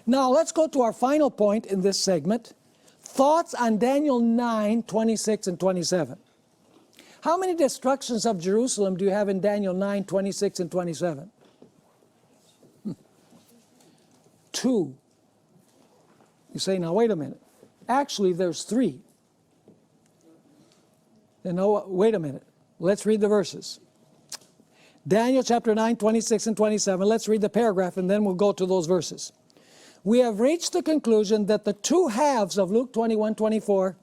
Now let's go to our final point in this segment. Thoughts on Daniel 9, 26 and 27. How many destructions of Jerusalem do you have in Daniel 9, 26 and 27? 2. You say, now wait a minute. Actually, there's 3. No, wait a minute. Let's read the verses. Daniel chapter 9, 26 and 27. Let's read the paragraph and then we'll go to those verses. We have reached the conclusion that the 2 halves of Luke 21, 24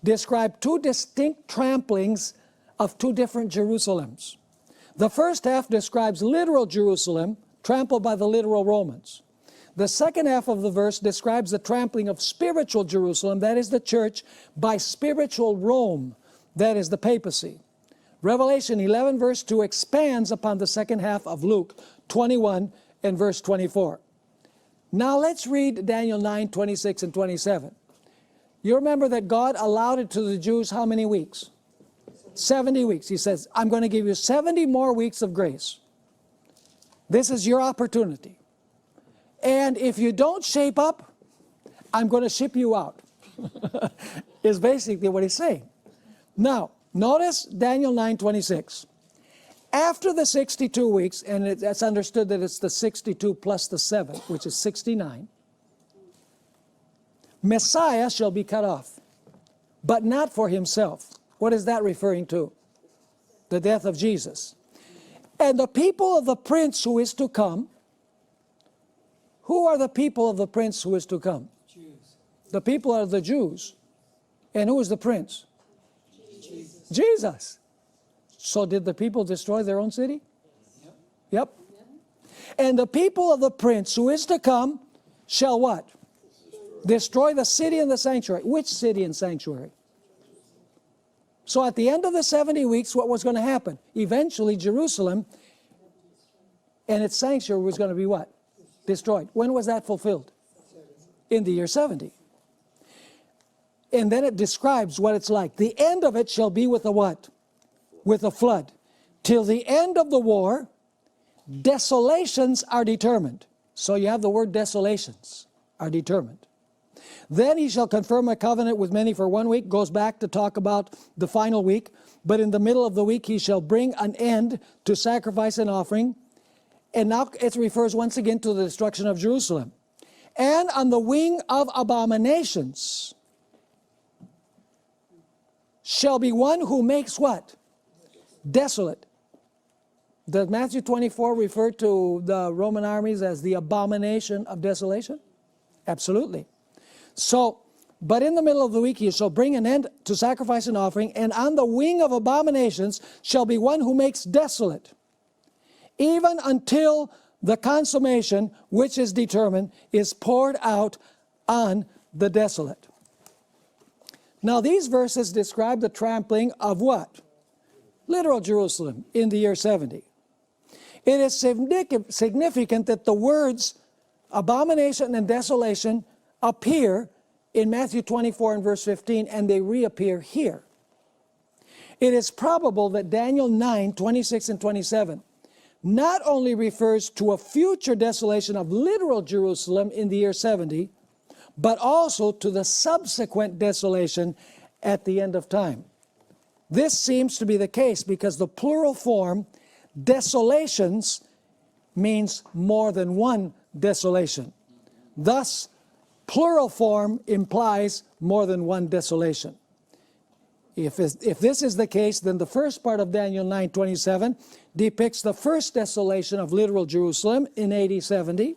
describe 2 distinct tramplings of 2 different Jerusalems. The first half describes literal Jerusalem, trampled by the literal Romans. The second half of the verse describes the trampling of spiritual Jerusalem, that is the church, by spiritual Rome, that is the papacy. Revelation 11 verse 2 expands upon the second half of Luke 21 and verse 24. Now let's read Daniel 9, 26 and 27. You remember that God allowed it to the Jews how many weeks? 70 weeks. He says, I'm going to give you 70 more weeks of grace. This is your opportunity. And if you don't shape up, I'm going to ship you out. Is basically what he's saying. Now, notice Daniel 9:26. After the 62 weeks, and it's understood that it's the 62 plus the 7, which is 69, Messiah shall be cut off, but not for himself. What is that referring to? The death of Jesus. And the people of the prince who is to come. Who are the people of the prince who is to come? Jews. The people are the Jews. And who is the prince? Jesus. Jesus. So did the people destroy their own city? Yep. And the people of the prince who is to come shall what? Destroy the city and the sanctuary. Which city and sanctuary? So at the end of the 70 weeks, what was going to happen? Eventually Jerusalem and its sanctuary was going to be what? Destroyed. When was that fulfilled? In the year 70. And then it describes what it's like. The end of it shall be with a what? With a flood. Till the end of the war, desolations are determined. So you have the word desolations are determined. Then he shall confirm a covenant with many for 1 week. Goes back to talk about the final week. But in the middle of the week he shall bring an end to sacrifice and offering. And now it refers once again to the destruction of Jerusalem. And on the wing of abominations shall be one who makes what? Desolate. Does Matthew 24 refer to the Roman armies as the abomination of desolation? Absolutely. So, but in the middle of the week he shall bring an end to sacrifice and offering, and on the wing of abominations shall be one who makes desolate, even until the consummation which is determined is poured out on the desolate. Now these verses describe the trampling of what? Literal Jerusalem in the year 70. It is significant that the words abomination and desolation appear in Matthew 24 and verse 15, and they reappear here. It is probable that Daniel 9, 26 and 27 not only refers to a future desolation of literal Jerusalem in the year 70, but also to the subsequent desolation at the end of time. This seems to be the case because the plural form desolations means more than one desolation. Thus, plural form implies more than one desolation. If this is the case, then the first part of Daniel 9:27 depicts the first desolation of literal Jerusalem in AD 70,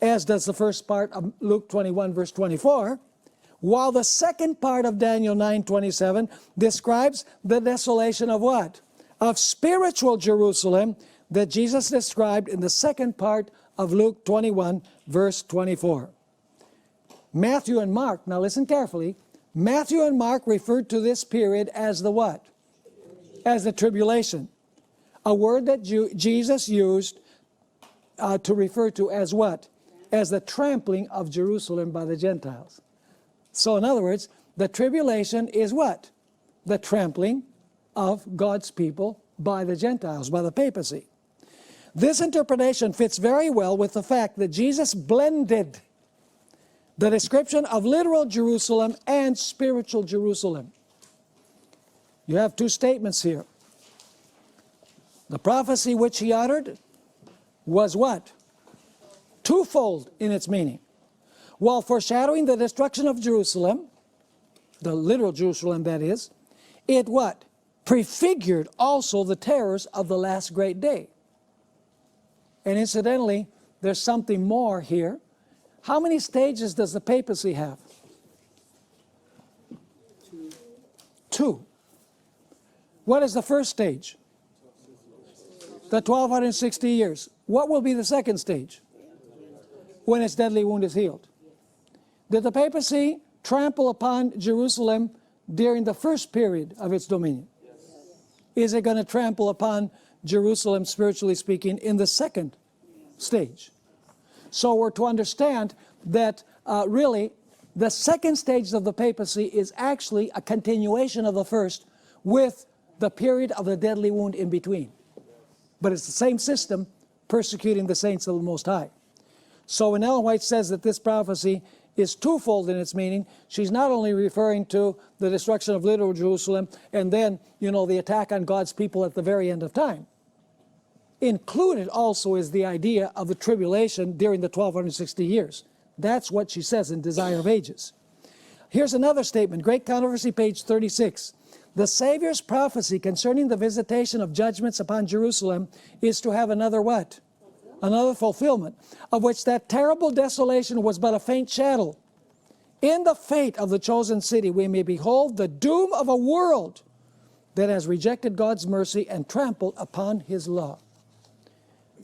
as does the first part of Luke 21 verse 24, while the second part of Daniel 9:27 describes the desolation of what? Of spiritual Jerusalem that Jesus described in the second part of Luke 21 verse 24. Matthew and Mark, now listen carefully, Matthew and Mark referred to this period as the what? As the tribulation. A word that Jesus used to refer to as what? As the trampling of Jerusalem by the Gentiles. So in other words, the tribulation is what? The trampling of God's people by the Gentiles, by the papacy. This interpretation fits very well with the fact that Jesus blended the description of literal Jerusalem and spiritual Jerusalem. You have two statements here. The prophecy which he uttered was what? Twofold in its meaning. While foreshadowing the destruction of Jerusalem, the literal Jerusalem that is, it what? Prefigured also the terrors of the last great day. And incidentally, there's something more here. How many stages does the papacy have? Two. What is the first stage? The 1260 years. What will be the second stage? When its deadly wound is healed. Did the papacy trample upon Jerusalem during the first period of its dominion? Yes. Is it going to trample upon Jerusalem, spiritually speaking, in the second stage? So we're to understand that really the second stage of the papacy is actually a continuation of the first with the period of the deadly wound in between. But it's the same system persecuting the saints of the Most High. So when Ellen White says that this prophecy is twofold in its meaning, she's not only referring to the destruction of literal Jerusalem and then, the attack on God's people at the very end of time. Included also is the idea of the tribulation during the 1260 years. That's what she says in Desire of Ages. Here's another statement, Great Controversy, page 36. The Savior's prophecy concerning the visitation of judgments upon Jerusalem is to have another what? Another fulfillment, of which that terrible desolation was but a faint shadow. In the fate of the chosen city we may behold the doom of a world that has rejected God's mercy and trampled upon His law.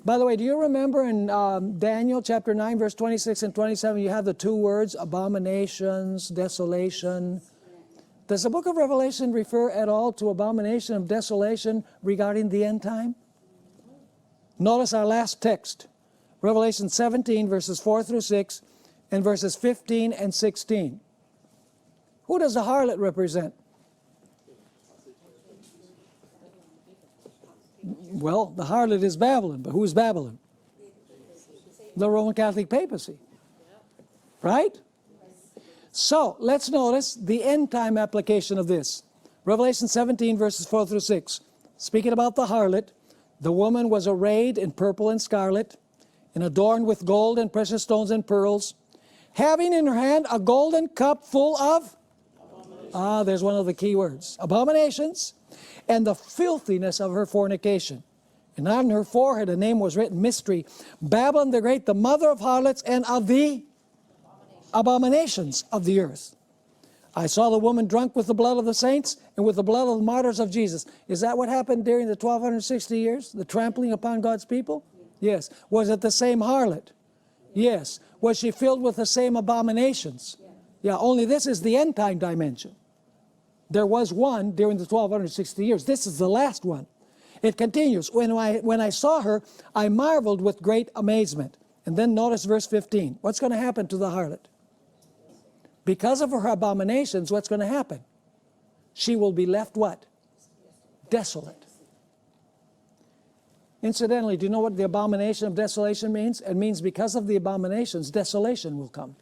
By the way, do you remember in Daniel chapter 9, verse 26 and 27, you have the two words, abominations, desolation. Does the book of Revelation refer at all to abomination of desolation regarding the end time? Notice our last text, Revelation 17, verses 4 through 6, and verses 15 and 16. Who does the harlot represent? Well, the harlot is Babylon, but who's Babylon? The Roman Catholic papacy. Right? So, let's notice the end time application of this. Revelation 17, verses 4 through 6. Speaking about the harlot, the woman was arrayed in purple and scarlet, and adorned with gold and precious stones and pearls, having in her hand a golden cup full of, there's one of the key words, abominations, and the filthiness of her fornication. And on her forehead a name was written, Mystery, Babylon the Great, the mother of harlots and of the abominations of the earth. I saw the woman drunk with the blood of the saints and with the blood of the martyrs of Jesus. Is that what happened during the 1260 years? The trampling upon God's people? Yes. Was it the same harlot? Yes. Was she filled with the same abominations? Yeah, only this is the end time dimension. There was one during the 1260 years. This is the last one. It continues. When I saw her, I marveled with great amazement. And then notice verse 15. What's going to happen to the harlot? Because of her abominations, what's going to happen? She will be left what? Desolate. Incidentally, do you know what the abomination of desolation means? It means because of the abominations, desolation will come.